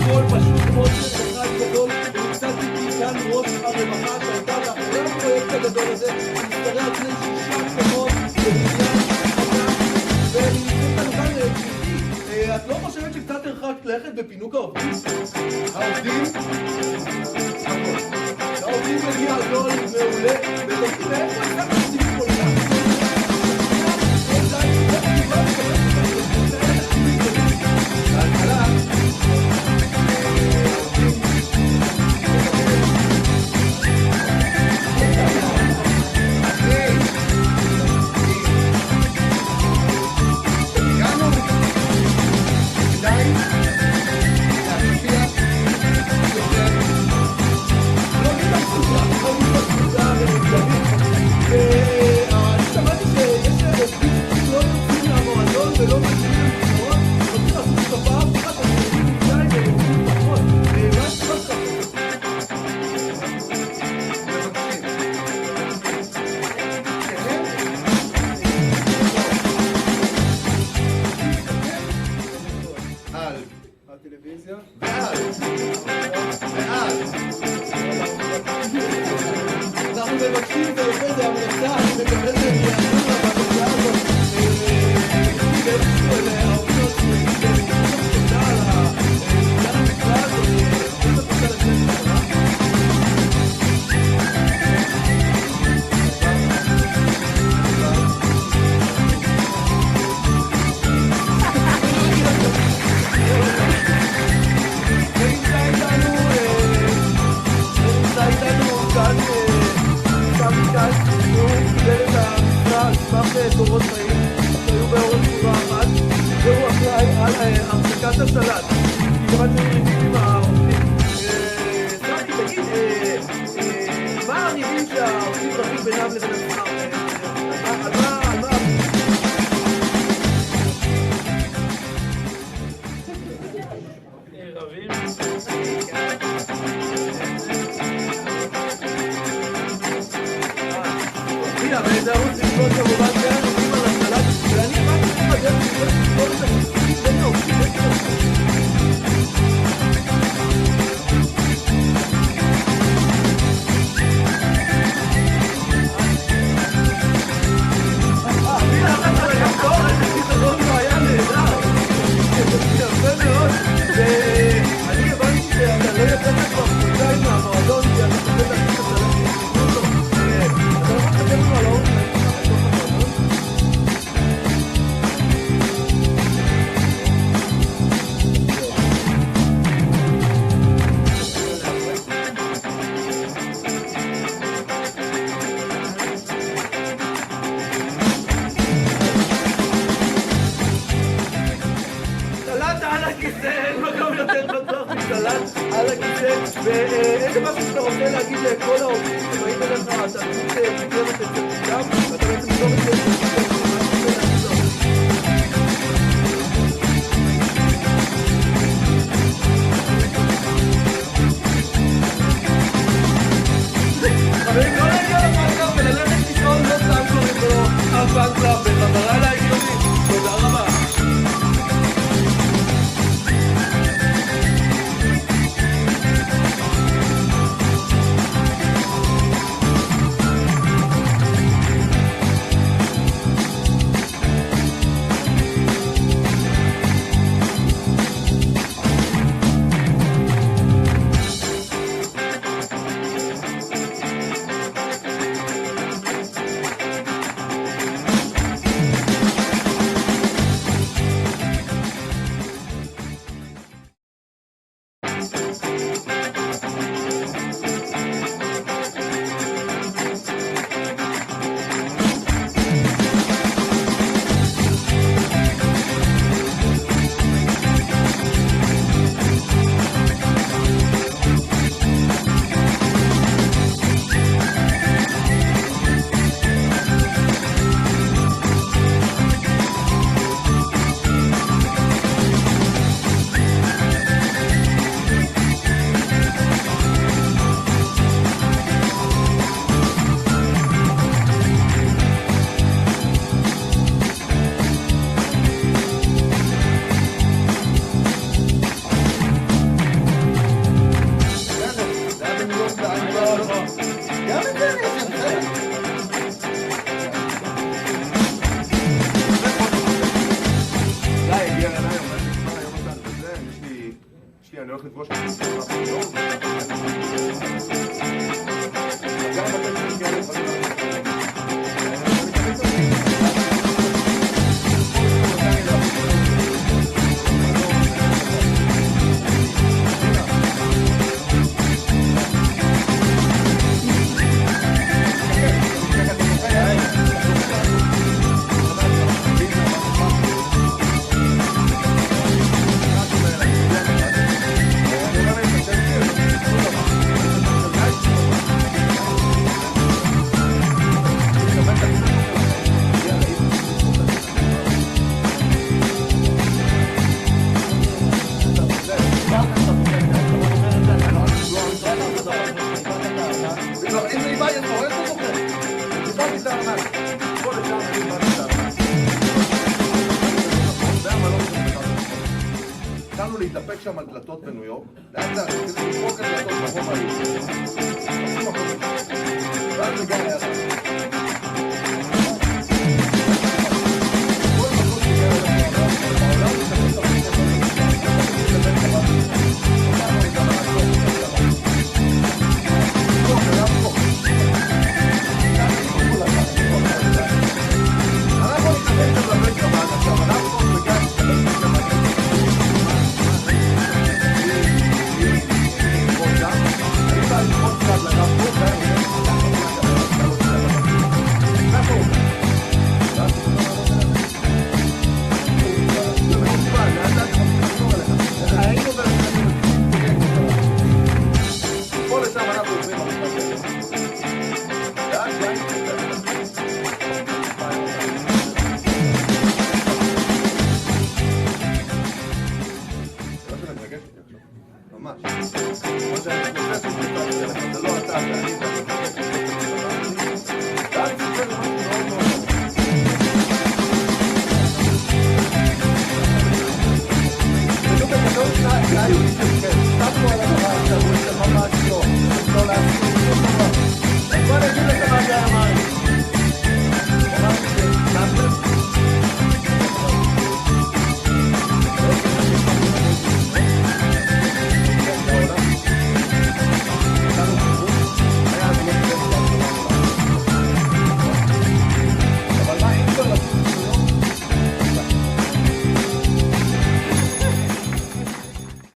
הכל פשוט מונצ'ר אחד גדול, ונמצא איתי כאן ראש הרווחה שהייתה מאחורי הפרויקט הגדול הזה, שמשתרע על פני 6 קומות בבניין ענק, ונמצאת לנו כאן גברתי, את לא חושבת שקצת הרחקת ללכת בפינוק העובדים? העובדים? הכל. העובדים מגיע גדול מעולה, ותגיד מאיפה הייתה מציבים כל כך? ואיזה משהו שאתה רוצה להגיד לכל העובדים שבאים אליך, אתה פשוט תקרבת את זה כולם, ואתה בעצם לא רוצה להגיד חברים, לא להגיע לפנקלאב וללכת לשאול לא סתם קוראים לו הפנקלאב בחזרה להגיוני. תודה רבה. שנייה, אני הולך לפגוש את זה. גם בקטע שנייה לפגוש. התחלנו להתאפק שם על דלתות בניו יורק, לאט לאט, כדי לפרוק את דלתות ברוב העיר. עשו מקום. ואז זה גם היה רע. כל מקום שהגיע אלינו בעולם, זה תמיד תמיד לבן חבל. אותנו אני גם לעצור את הדבר. פה, היה פה. אנחנו נתאפק את לבן חבל, עכשיו אנחנו וגם נתאפק את לבן חבל. ממש. זה לא אתה,